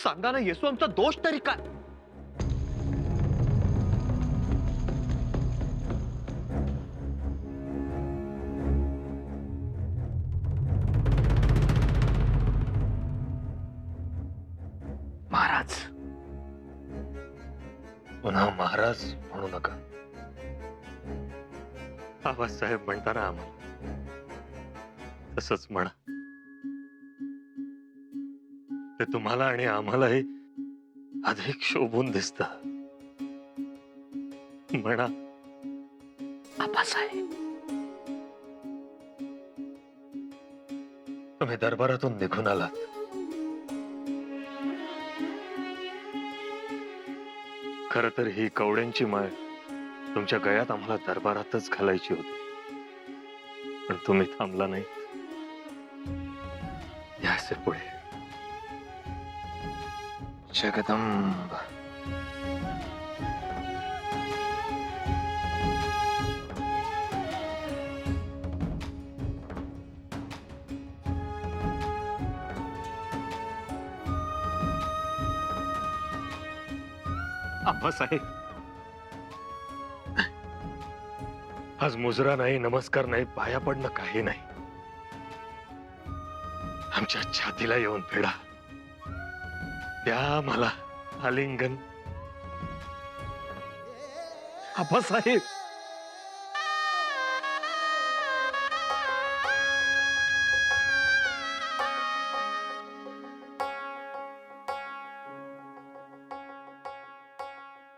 सांगा ना येसू, आमचा दोष तरी काय? महाराज, पुन्हा महाराज म्हणू नका. आबासाहेब म्हणताना आम्हाला तसंच म्हणा. ते तुम्हाला आणि आम्हालाही अधिक शोभून दिसत. म्हणा आबासाहेब. तुम्ही दरबारातून निघून आलात. खर तर ही कवड्यांची माळ तुमच्या गळ्यात आम्हाला दरबारातच घालायची होती, पण तुम्ही थांबला नाही. याचे पुढे. जगदंब. आबासाहेब, आज मुजरा नाही, नमस्कार नाही, पाया पडणं काही नाही. आमच्या छातीला येऊन फेडा. द्या मला आलिंगन. आबासाहेब,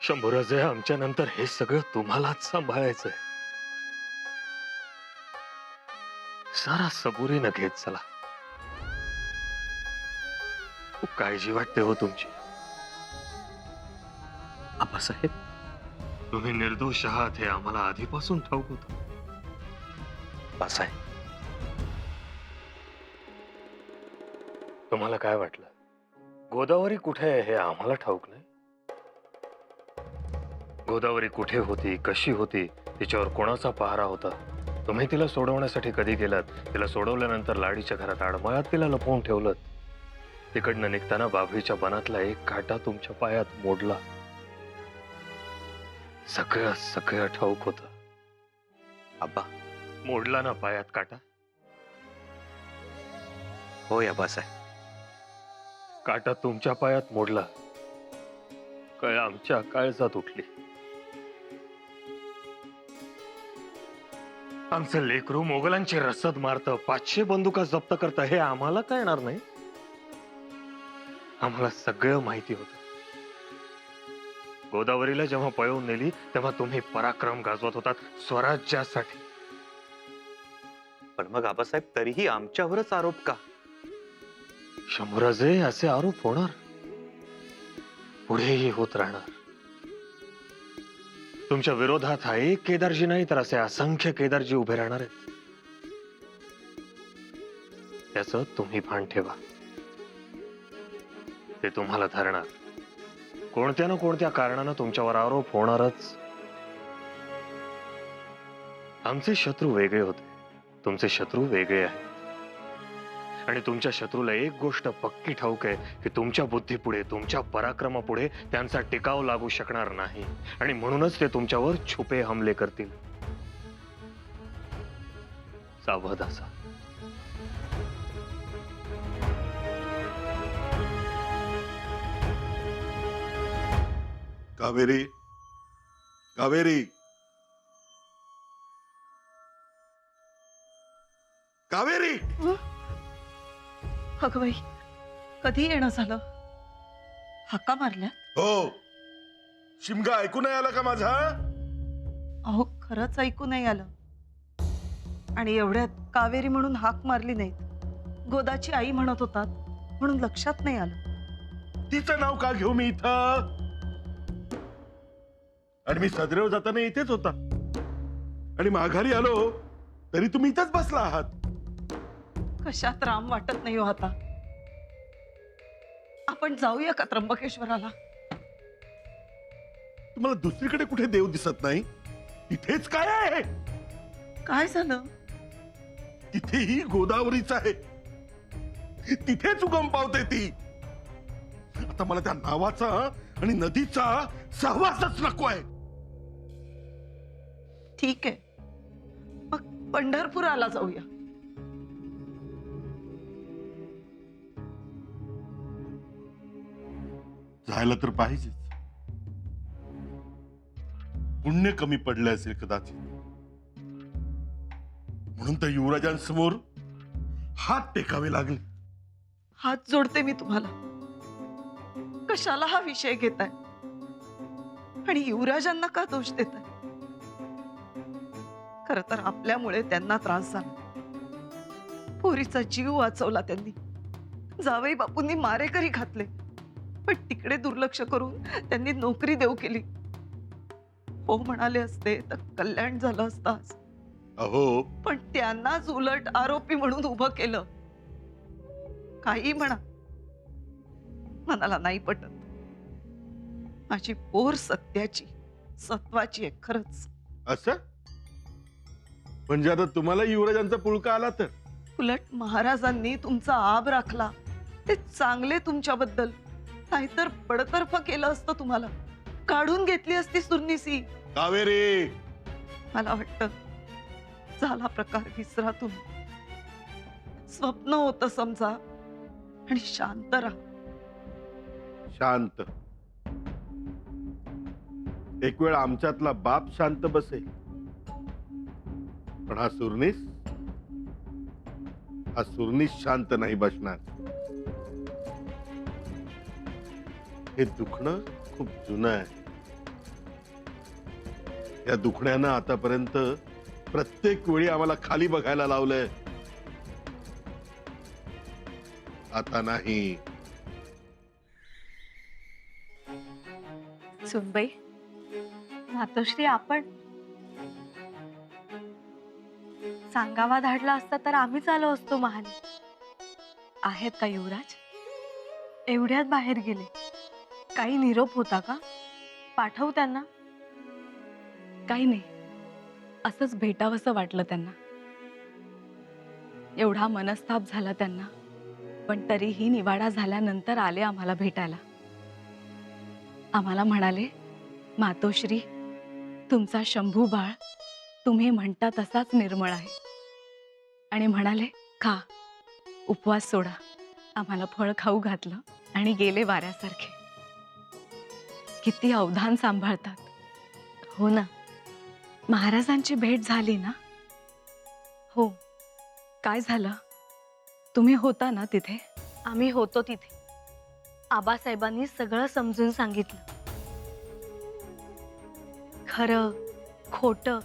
शंभूराजे, आमच्या नंतर हे सगळं तुम्हालाच सांभाळायचंय. सारा सबुरीनं घेत चला. खूप काळजी वाटते हो तुमची. आबासाहेब, तुम्ही निर्दोष आहात हे आम्हाला आधीपासून ठाऊक होतं. आबासाहेब, तुम्हाला काय वाटलं? गोदावरी कुठे आहे हे आम्हाला ठाऊक नाही. गोदावरी कुठे होती, कशी होती, तिच्यावर कोणाचा पहारा होता, तुम्ही तिला सोडवण्यासाठी कधी गेलात? तिला सोडवल्यानंतर लाडीच्या घरात आडमळात तिला लपवून ठेवलं. तिकडनं निघताना बाभळीच्या बनातला एक काटा तुमच्या पायात मोडला. सगळं सगळं ठाऊक होतं. आबा, मोडला ना पायात काटा? होय आबासाहेब. काटा तुमच्या पायात मोडला, कळ आमच्या काळजात उठली. आमचं लेकरू मोगलांची रसद मारतं, 500 बंदुका जप्त करतं, हे आम्हाला कळणार नाही? आम्हाला सगळं माहिती होतं. गोदावरीला जेव्हा पळवून नेली तेव्हा तुम्ही पराक्रम गाजवत होतात स्वराज्यासाठी. पण मग आबासाहेब, तरीही आमच्यावरच आरोप का? शंभूराजे, असे आरोप होणार, पुढेही होत राहणार. तुमच्या विरोधात हा एक केदारजी नाही तर असे असंख्य केदारजी उभे राहणार आहेत. त्याचं तुम्ही भान ठेवा. ते तुम्हाला धरणार. कोणत्या ना कोणत्या कारणानं तुमच्यावर आरोप होणारच. आमचे शत्रू वेगळे होते, तुमचे शत्रू वेगळे आहेत. आणि तुमच्या शत्रूला एक गोष्ट पक्की ठाऊक आहे की तुमच्या बुद्धीपुढे, तुमच्या पराक्रमापुढे त्यांचा टिकाव लागू शकणार नाही. आणि म्हणूनच ते तुमच्यावर छुपे हमले करतील. सावध असा. कावेरी, कावेरी, कावेरी. अगं बाई, कधी येणं झालं? हाका मारल्या? हो, शिमगा ऐकू नाही आला का माझा? अहो, खरंच ऐकू नाही आलं. आणि एवढ्यात कावेरी म्हणून हाक मारली नाहीत. गोदाची आई म्हणत होतात म्हणून लक्षात नाही आलं. तिचं नाव का घेऊ मी इथं? आणि मी सदरेव जाताना इथेच होता, आणि माघारी आलो तरी तुम्ही इथेच बसला आहात. कशात राम वाटत नाही हो आता. आपण जाऊया का त्र्यंबकेश्वराला? तुम्हाला दुसरीकडे कुठे देव दिसत नाही? इथेच काय आहे? काय झालं? तिथेही गोदावरीच आहे, तिथेच उगम पावते ती. आता मला त्या नावाचा आणि नदीचा सहवासच नको आहे. ठीक आहे, मग पंढरपुराला जाऊया. जायला तर पाहिजेच. पुण्य कमी पडले असेल कदाचित, म्हणून तर युवराजांसमोर हात टेकावे लागले. हात जोडते मी तुम्हाला. कशाला हा विषय घेताय आणि युवराजांना का दोष देताय? खर तर आपल्यामुळे त्यांना त्रास झाला. पोरीचा जीव वाचवला त्यांनी. जावई बापूंनी मारेकरी घातले, पण तिकडे दुर्लक्ष करून त्यांनी नोकरी देऊ केली. हो म्हणाले असते तर कल्याण झालं असतं आज. अहो, पण त्यांनाच उलट आरोपी म्हणून उभं केलं. काही म्हणा, मनाला नाही पटत. माझी पोर सत्याची, सत्वाची आहे खरंच. असं म्हणजे आता तुम्हाला युवराजांचा पुळका आला तर? उलट महाराजांनी तुमचा आब राखला, ते चांगले तुमच्याबद्दल. नाहीतर बडतर्फ केलं असतं तुम्हाला. काढून घेतली असती सुरनीसी. कावेरी, मला वाटतं झाला प्रकार विसरा तुम्ही. स्वप्न होतं समजा आणि शांत राहा. शांत? एक वेळ आमच्यातला बाप शांत बसेल, पण हा सुरनीस शांत नाही बसणार. हे दुखणं खूप जुनं आहे. या दुखण्यानं आतापर्यंत प्रत्येक वेळी आम्हाला खाली बघायला लावलंय. आता नाही. सुनबाई, मातोश्री, आपण सांगावा धाडला असता तर आम्हीच आलो असतो महाली. आहेत का युवराज? एवढ्यात बाहेर गेले. काही निरोप होता का? पाठवू त्यांना? काही नाही, असंच भेटावंसं वाटलं त्यांना. एवढा मनस्ताप झाला त्यांना, पण तरीही निवाडा झाल्यानंतर आले आम्हाला भेटायला. आम्हाला म्हणाले, मातोश्री, तुमचा शंभू बाळ तुम्ही म्हणता तसाच निर्मळ आहे. आणि म्हणाले, खा, उपवास सोडा. आम्हाला फळ खाऊ घातलं आणि गेले वाऱ्यासारखे. किती अवधान सांभाळतात. हो ना, महाराजांची भेट झाली ना? हो. काय झालं? तुम्ही होता ना तिथे? आम्ही होतो तिथे. आबासाहेबांनी सगळं समजून सांगितलं. खरं खोटं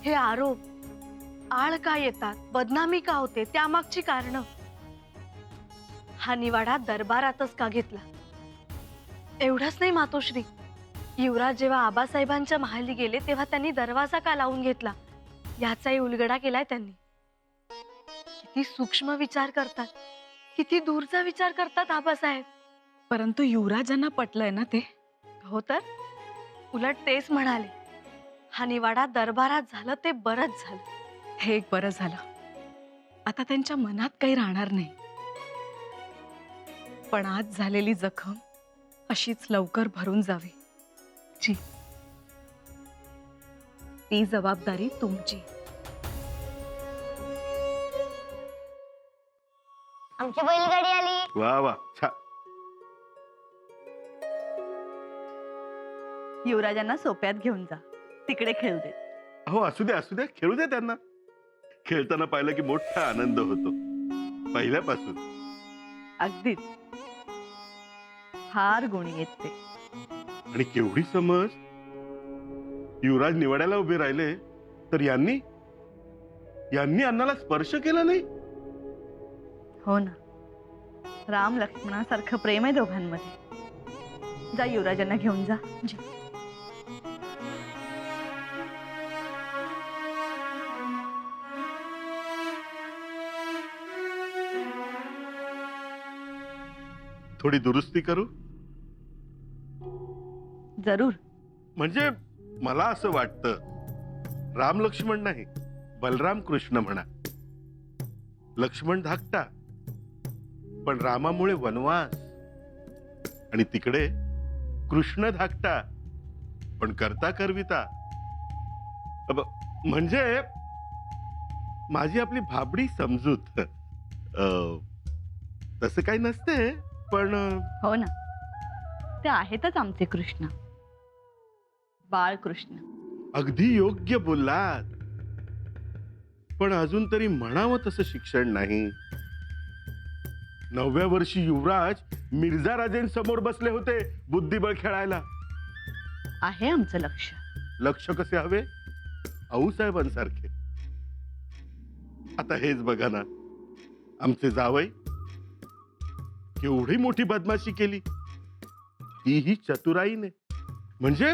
हे आरोप आळ का येतात, बदनामी का होते, त्यामागची कारणं. हा निवाडा दरबारातच का घेतला? एवढंच नाही मातोश्री, युवराज जेव्हा आबासाहेबांच्या महाली गेले तेव्हा त्यांनी दरवाजा का लावून घेतला याचाही उलगडा केलाय त्यांनी. किती सूक्ष्म विचार करतात, किती दूरचा विचार करतात आबासाहेब. परंतु युवराजांना पटलंय ना ते? हो तर, उलट तेच म्हणाले, हा निवाडा दरबारात झालं ते बरंच झालं. हे एक बरं झालं. आता त्यांच्या मनात काही राहणार नाही. पण आज झालेली जखम अशीच लवकर भरून जावी जी, ती जबाबदारी तुमची. आमची बैलगाडी आली. वा वा, छान. युवराजांना सोप्यात घेऊन जा, तिकडे खेळू दे. हो, असू दे, खेळू दे त्यांना. खेळताना पाहिलं की मोठा आनंद होतो, पहिल्यापासून. अगदीच. फार गुणी आहेत ते. आणि केवढी समज. युवराज निवाड्याला उभे राहिले तर यांनी अण्णाला स्पर्श केला नाही. हो ना, राम लक्ष्मणासारखं प्रेम आहे दोघांमध्ये. जा, युवराजांना घेऊन जा. थोडी दुरुस्ती करू? जरूर. म्हणजे मला असं वाटतं, राम लक्ष्मण नाही, बलराम कृष्ण म्हणा. लक्ष्मण धाकटा, पण रामामुळे वनवास. आणि तिकडे कृष्ण धाकटा पण करता करविता. म्हणजे माझी आपली भाबडी समजूत. तसं काही नसते पण हो ना, ते आहेतच आमचे कृष्ण, बाळकृष्ण. अगदी योग्य बोललात. पण अजून तरी म्हणावं तसं शिक्षण नाही. 9व्या वर्षी युवराज मिर्झा राजेंसमोर बसले होते बुद्धिबळ खेळायला. आहे आमचं लक्ष. लक्ष कसे हवे? आऊसाहेबांसारखे. आता हेच बघा ना, आमचे जावई केवढी मोठी बदमाशी केली, तीही चतुराईने. म्हणजे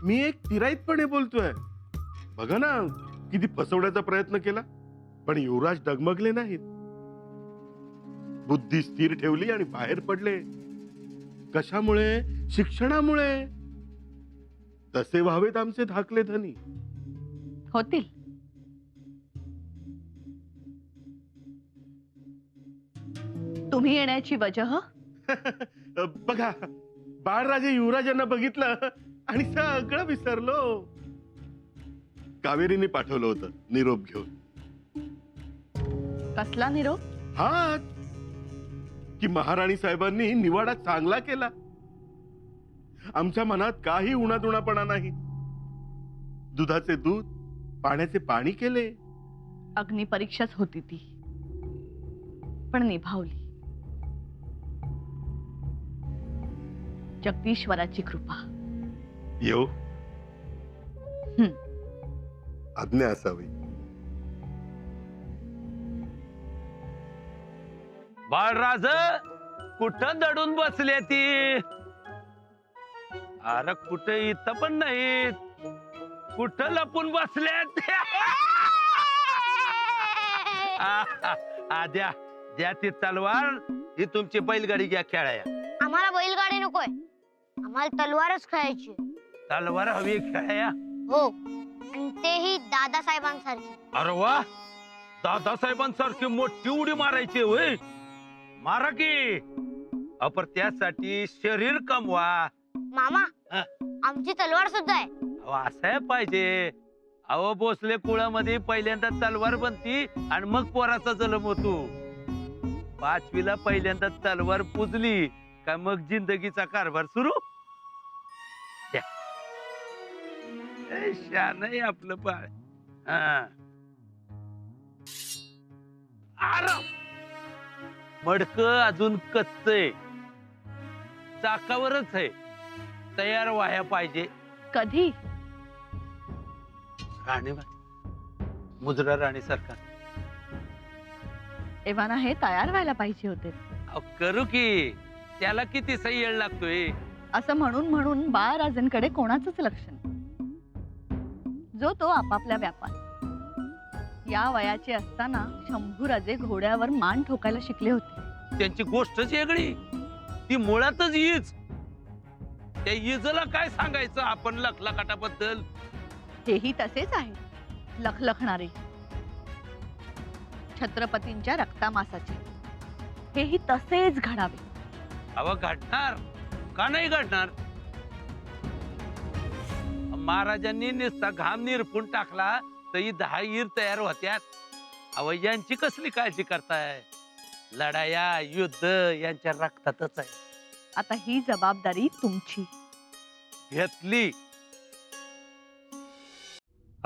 मी एक तिराईतपणे बोलतोय. बघा ना किती फसवण्याचा प्रयत्न केला, पण युवराज डगमगले नाहीत. बुद्धी स्थिर ठेवली आणि बाहेर पडले. कशामुळे? शिक्षणामुळे. तसे व्हावेत आमचे धाकले धनी. होतील. तुम्ही येण्याची वजह? बघा, बाळराजे युवराजांना बघितलं आणि सगळं विसरलो. कावेरीने पाठवलं होतं निरोप घेऊन. कसला निरोप? हा, की महाराणी साहेबांनी निवाडा चांगला केला. आमच्या मनात काही उणादुणापणा नाही. दुधाचे दूध, पाण्याचे पाणी केले. अग्निपरीक्षाच होती ती, पण निभावली. जगदीश्वराची कृपा. येऊ हं. आज्ञा असावी. बाळराज कुठं दडून बसले ती? अरे कुठे इथं पण नाही, कुठं लपून बसले द्या द्या ती तलवार. ही तुमची बैलगाडी घ्या खेळाया. आम्हाला बैलगाडी नकोय, आम्हाला तलवारच खेळायची. तलवार हवी खेळाया? हो, आणि तेही दादासाहेबांसारखी. अरे वा, दादासाहेबांसारखी मोठी उडी मारायची होय. मारा की. अपर त्यासाठी शरीर कमवा. मामा, हा. आमची तलवार सुद्धा आहे. अहो, असं पाहिजे. अहो, भोसले कुळामध्ये पहिल्यांदा तलवार बनती आणि मग पोराचा जन्म होतो. 5वीला पहिल्यांदा तलवार पुजली का मग जिंदगीचा कारभार सुरू. शान आहे आपलं बाळ. मडक अजून कच्चय, चाकावरच आहे. तयार व्हाया पाहिजे. कधी? राणी मुजरा राणी सरकार. एव्हाना हे तयार व्हायला पाहिजे होते. करू की. त्याला किती सही येळ लागतोय. असं म्हणून म्हणून बाळराजांकडे कोणाचंच लक्ष नाही. जो तो आपापल्या व्यापार. या वयाचे असताना शंभूराजे घोड्यावर मान ठोकायला शिकले होते. त्यांची गोष्टच वेगळी. ती मुळातच ईज. त्या इजला काय सांगायचं आपण लखलखाटाबद्दल. हेही तसेच आहे, लखलखणारे. छत्रपतींच्या रक्तामासाचे. हेही तसेच घडावे. अव घडणार का नाही घडणार? महाराजांनी नुसता घाम निरपून टाकला तरी 10 ईर तयार होत्यात. अव यांची कसली काळजी करताय? लढाया युद्ध यांच्या रक्तातच आहे. आता ही जबाबदारी तुमची. घेतली.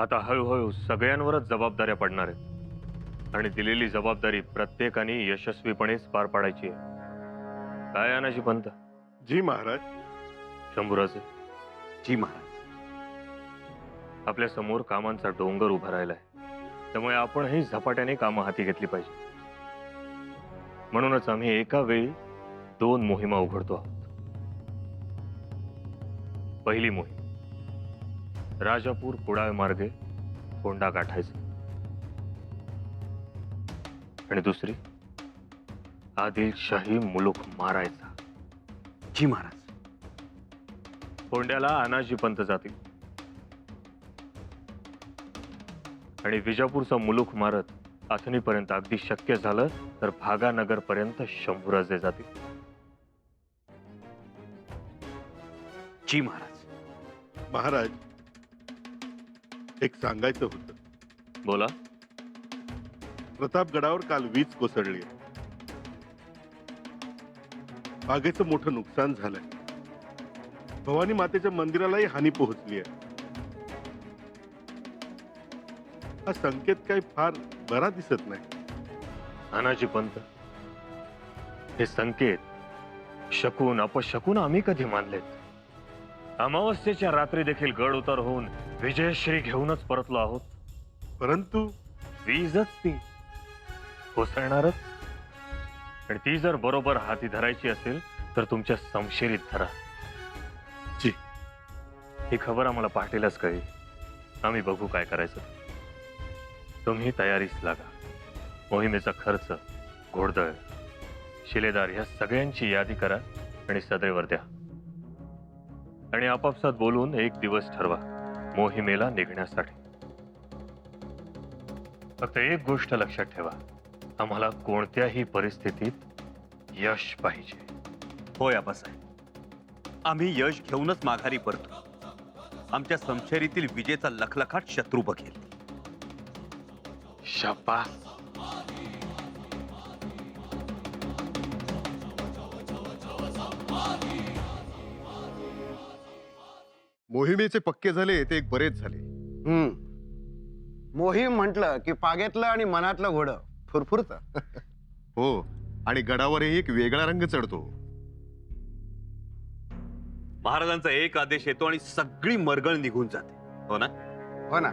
आता हळूहळू सगळ्यांवरच जबाबदाऱ्या पडणार आहेत आणि दिलेली जबाबदारी प्रत्येकाने यशस्वीपणेच पार पाडायची आहे. काय अनाजी पंत? जी महाराज. शंभूराजे, जी महाराज. आपल्या समोर कामांचा डोंगर उभा राहिलाय. त्यामुळे आपणही झपाट्याने कामं हाती घेतली पाहिजे. म्हणूनच आम्ही एका वेळी 2 मोहिमा उघडतो आहोत. पहिली मोहीम, राजापूर कुडाळ मार्गे फोंडा गाठायचा. आणि दुसरी, आदिलशाही मुलूक मारायचा. जी महाराज. फोंड्याला अनाजी पंत जातील आणि विजापूरचा मुलूक मारत अथनीपर्यंत अगदी शक्य झालं तर भागानगर पर्यंत शंभूराजे जातील. जी महाराज. महाराज, एक सांगायचं होतं. बोला. प्रतापगडावर काल वीज कोसळली. बागेचं मोठं नुकसान झालंय. भवानी मातेच्या मंदिरालाही हानी पोहोचली आहे. हा संकेत काही फार बरा दिसत नाही. अनाजी पंत, हे संकेत शकून अपशकून आम्ही कधी मानलेत? अमावस्येच्या रात्री देखील गड उतार होऊन विजयश्री घेऊनच परतलो आहोत. परंतु वीजच ती कोसळणारच. आणि ती जर बरोबर हाती धरायची असेल तर तुमच्या समशेरीत धरा. जी. ही खबर आम्हाला पहाटेलाच कळली. आम्ही बघू काय करायचं. तुम्ही तयारीस लागा. मोहिमेचा खर्च, घोडदळ, शिलेदार ह्या सगळ्यांची यादी करा आणि सदैवर द्या. आणि आपापसात बोलून एक दिवस ठरवा मोहिमेला निघण्यासाठी. फक्त एक गोष्ट लक्षात ठेवा, आम्हाला कोणत्याही परिस्थितीत यश पाहिजे. होय आबासाहेब, आम्ही यश घेऊनच माघारी परतो. आमच्या समशेरीतील विजेचा लखलखाट शत्रू बघेल. शाबास. मोहिमेचे पक्के झाले ते एक बरेच झाले. मोहीम म्हटलं की पागेतलं आणि मनातलं घोडं फुरफुरतं. हो, आणि गडावरही एक वेगळा रंग चढतो. महाराजांचा एक आदेश येतो आणि सगळी मरगळ निघून जाते. हो ना? हो ना.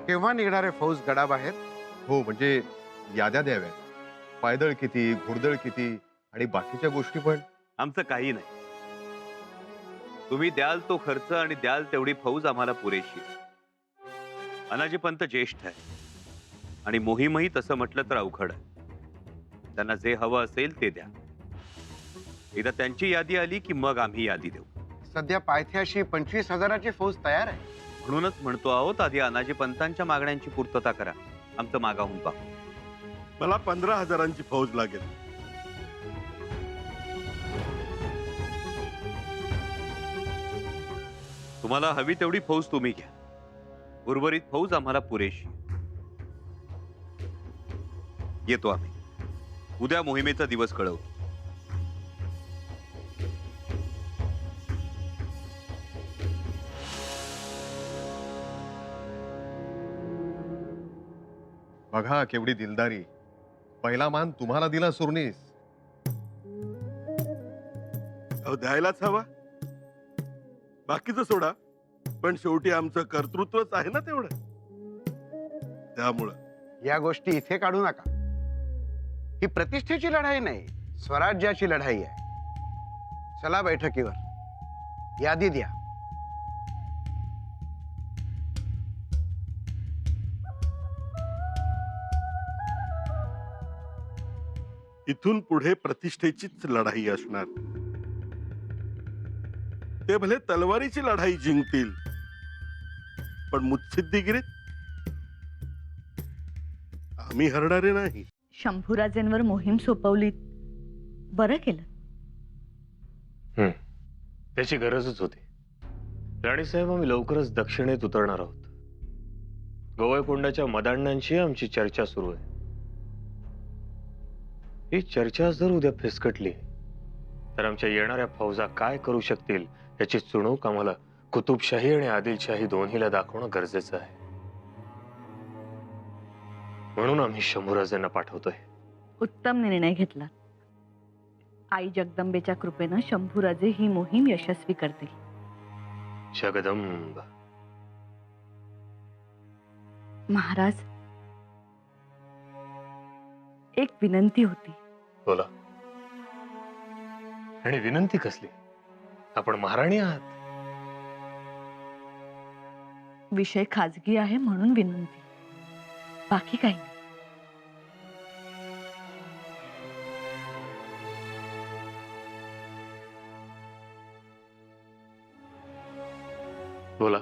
केव्हा निघणारे फौज गडाबाहेर? हो, म्हणजे याद्या द्याव्यात. पायदळ किती, घोडदळ किती आणि बाकीच्या गोष्टी पण. आमचं काही नाही. तुम्ही द्याल तो खर्च आणि द्याल तेवढी फौज आम्हाला पुरेशी. अनाजी पंत ज्येष्ठ आहे आणि मोहीमही तसं म्हटलं तर अवघड आहे. त्यांना जे हवं असेल ते द्या. एकदा त्यांची यादी आली की मग आम्ही यादी देऊ. सध्या पायथ्याशी 25,000ची फौज तयार आहे. म्हणूनच म्हणतो आहोत, आधी अनाजी पंतांच्या मागण्यांची पूर्तता करा. आमचं मागाहून पाहू. मला 15,000ची फौज लागेल. तुम्हाला हवी तेवढी फौज तुम्ही घ्या. उर्वरित फौज आम्हाला पुरेशी. येतो आम्ही. उद्या मोहिमेचा दिवस कळवतो. बघा केवढी दिलदारी. पहिला मान तुम्हाला दिला सुरनीस. अहो, द्यायलाच हवा. बाकीचं सोडा, पण शेवटी आमचं कर्तृत्वच आहे ना तेवढं. त्यामुळं या गोष्टी इथे काढू नका. ही प्रतिष्ठेची लढाई नाही, स्वराज्याची लढाई आहे. चला बैठकीवर. यादी द्या. इथून पुढे प्रतिष्ठेचीच लढाई असणार. ते भले तलवारीची लढाई जिंकतील, पण मुत्सिद्दीगिरीत आम्ही हरणारे नाही. शंभूराजेंवर मोहीम सोपवली, बरं केलं. त्याची गरजच होती. राणीसाहेब, आम्ही लवकरच दक्षिणेत उतरणार आहोत. गोवळकोंडाच्या मदांडांशी आमची चर्चा सुरू आहे. ही चर्चा जर उद्या फिसकटली तर आमच्या येणाऱ्या फौजा काय करू शकतील याची चुणूक आम्हाला कुतुबशाही आणि आदिलशाही दोन्हीला दाखवणं गरजेचं आहे. म्हणून आम्ही शंभूराजेंना पाठवतोय. उत्तम निर्णय घेतला. आई जगदंबेच्या कृपेनं शंभूराजे ही मोहीम यशस्वी करतील. जगदंब. महाराज, एक विनंती होती. बोला. आणि विनंती कसली? आपण महाराणी आहात. विषय खाजगी आहे म्हणून विनंती, बाकी काही नाही. बोला.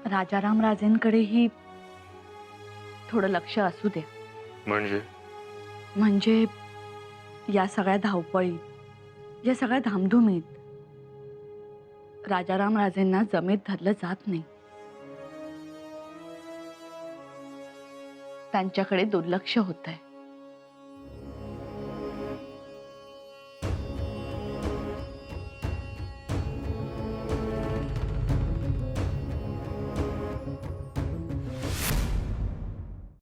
राजाराम राजेंकडेही थोडं लक्ष असू द्या. म्हणजे म्हणजे या सगळ्या धावपळीत, या सगळ्या धामधुमीत राजाराम राजेंना जमेत धरलं जात नाही. त्यांच्याकडे दुर्लक्ष होत आहे.